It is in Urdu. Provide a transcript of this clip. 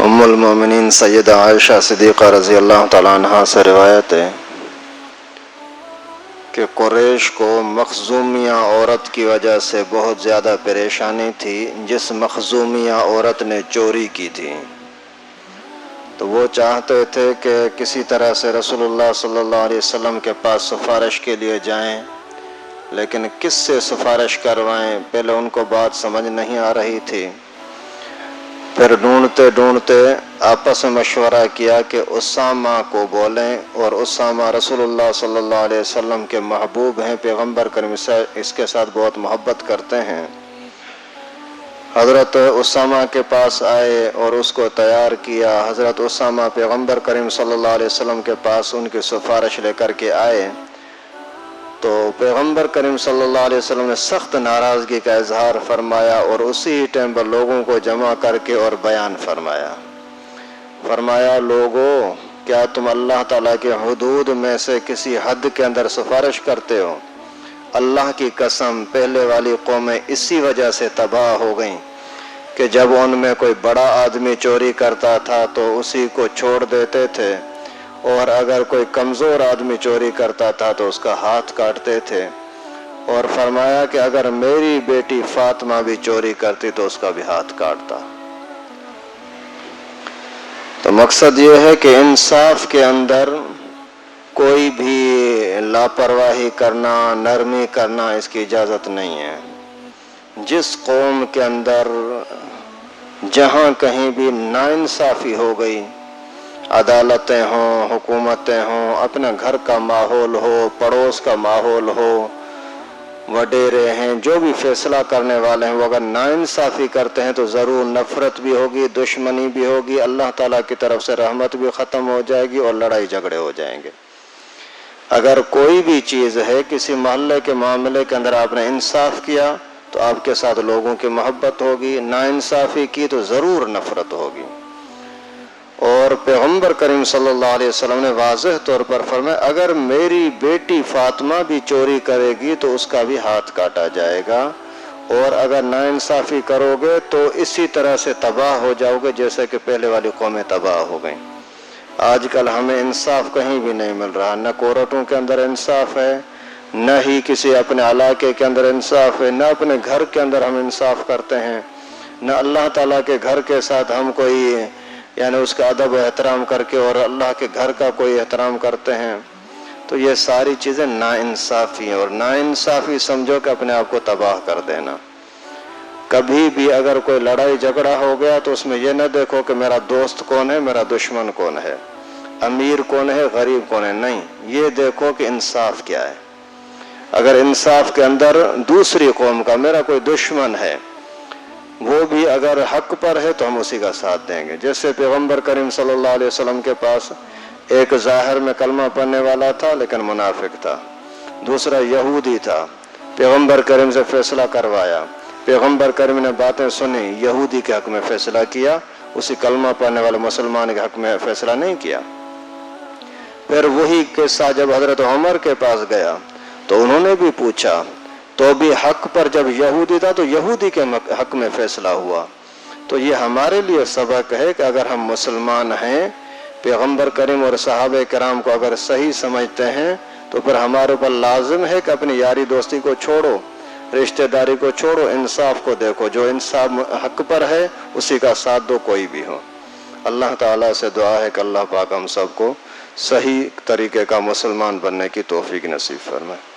ام المومنین سیدہ عائشہ صدیقہ رضی اللہ تعالیٰ عنہ سے روایت ہے کہ قریش کو مخزومیہ عورت کی وجہ سے بہت زیادہ پریشانی تھی، جس مخزومیہ عورت نے چوری کی تھی۔ تو وہ چاہتے تھے کہ کسی طرح سے رسول اللہ صلی اللہ علیہ وسلم کے پاس سفارش کے لیے جائیں، لیکن کس سے سفارش کروائیں، پہلے ان کو بات سمجھ نہیں آ رہی تھی۔ پھر ڈھونڈتے ڈھونڈتے آپس میں مشورہ کیا کہ اسامہ کو بولیں، اور اسامہ رسول اللہ صلی اللہ علیہ وسلم کے محبوب ہیں، پیغمبر کریم اس کے ساتھ بہت محبت کرتے ہیں۔ حضرت اسامہ کے پاس آئے اور اس کو تیار کیا۔ حضرت اسامہ پیغمبر کریم صلی اللہ علیہ وسلم کے پاس ان کی سفارش لے کر کے آئے تو پیغمبر کریم صلی اللہ علیہ وسلم نے سخت ناراضگی کا اظہار فرمایا، اور اسی ٹائم پر لوگوں کو جمع کر کے اور بیان فرمایا لوگوں، کیا تم اللہ تعالیٰ کے حدود میں سے کسی حد کے اندر سفارش کرتے ہو؟ اللہ کی قسم پہلے والی قومیں اسی وجہ سے تباہ ہو گئیں کہ جب ان میں کوئی بڑا آدمی چوری کرتا تھا تو اسی کو چھوڑ دیتے تھے، اور اگر کوئی کمزور آدمی چوری کرتا تھا تو اس کا ہاتھ کاٹتے تھے، اور فرمایا کہ اگر میری بیٹی فاطمہ بھی چوری کرتی تو اس کا بھی ہاتھ کاٹتا۔ تو مقصد یہ ہے کہ انصاف کے اندر کوئی بھی لاپرواہی کرنا، نرمی کرنا، اس کی اجازت نہیں ہے۔ جس قوم کے اندر جہاں کہیں بھی ناانصافی ہو گئی، عدالتیں ہوں، حکومتیں ہوں، اپنے گھر کا ماحول ہو، پڑوس کا ماحول ہو، وڈیرے ہیں، جو بھی فیصلہ کرنے والے ہیں، وہ اگر ناانصافی کرتے ہیں تو ضرور نفرت بھی ہوگی، دشمنی بھی ہوگی، اللہ تعالیٰ کی طرف سے رحمت بھی ختم ہو جائے گی اور لڑائی جھگڑے ہو جائیں گے۔ اگر کوئی بھی چیز ہے، کسی محلے کے معاملے کے اندر آپ نے انصاف کیا تو آپ کے ساتھ لوگوں کی محبت ہوگی، ناانصافی کی تو ضرور نفرت ہوگی۔ اور پیغمبر کریم صلی اللہ علیہ وسلم نے واضح طور پر فرمایا اگر میری بیٹی فاطمہ بھی چوری کرے گی تو اس کا بھی ہاتھ کاٹا جائے گا، اور اگر ناانصافی کرو گے تو اسی طرح سے تباہ ہو جاؤ گے جیسے کہ پہلے والی قومیں تباہ ہو گئیں۔ آج کل ہمیں انصاف کہیں بھی نہیں مل رہا، نہ کورٹوں کے اندر انصاف ہے، نہ ہی کسی اپنے علاقے کے اندر انصاف ہے، نہ اپنے گھر کے اندر ہم انصاف کرتے ہیں، نہ اللہ تعالیٰ کے گھر کے ساتھ ہم کوئی یعنی اس کا ادب و احترام کر کے اور اللہ کے گھر کا کوئی احترام کرتے ہیں۔ تو یہ ساری چیزیں ناانصافی ہیں، اور ناانصافی سمجھو کہ اپنے آپ کو تباہ کر دینا۔ کبھی بھی اگر کوئی لڑائی جھگڑا ہو گیا تو اس میں یہ نہ دیکھو کہ میرا دوست کون ہے، میرا دشمن کون ہے، امیر کون ہے، غریب کون ہے، نہیں، یہ دیکھو کہ انصاف کیا ہے۔ اگر انصاف کے اندر دوسری قوم کا میرا کوئی دشمن ہے، وہ بھی اگر حق پر ہے تو ہم اسی کا ساتھ دیں گے۔ جیسے پیغمبر کریم صلی اللہ علیہ وسلم کے پاس ایک ظاہر میں کلمہ پڑھنے والا تھا لیکن منافق تھا، دوسرا یہودی تھا، پیغمبر کریم سے فیصلہ کروایا، پیغمبر کریم نے باتیں سنی، یہودی کے حق میں فیصلہ کیا، اسی کلمہ پڑھنے والے مسلمان کے حق میں فیصلہ نہیں کیا۔ پھر وہی قصہ جب حضرت عمر کے پاس گیا تو انہوں نے بھی پوچھا، تو بھی حق پر جب یہودی تھا تو یہودی کے حق میں فیصلہ ہوا۔ تو یہ ہمارے لیے سبق ہے کہ اگر ہم مسلمان ہیں، پیغمبر کریم اور صحابہ کرام کو اگر صحیح سمجھتے ہیں تو پھر ہمارے اوپر لازم ہے کہ اپنی یاری دوستی کو چھوڑو، رشتہ داری کو چھوڑو، انصاف کو دیکھو، جو انصاف حق پر ہے اسی کا ساتھ دو، کوئی بھی ہو۔ اللہ تعالیٰ سے دعا ہے کہ اللہ پاک ہم سب کو صحیح طریقے کا مسلمان بننے کی توفیق نصیب فرمائے۔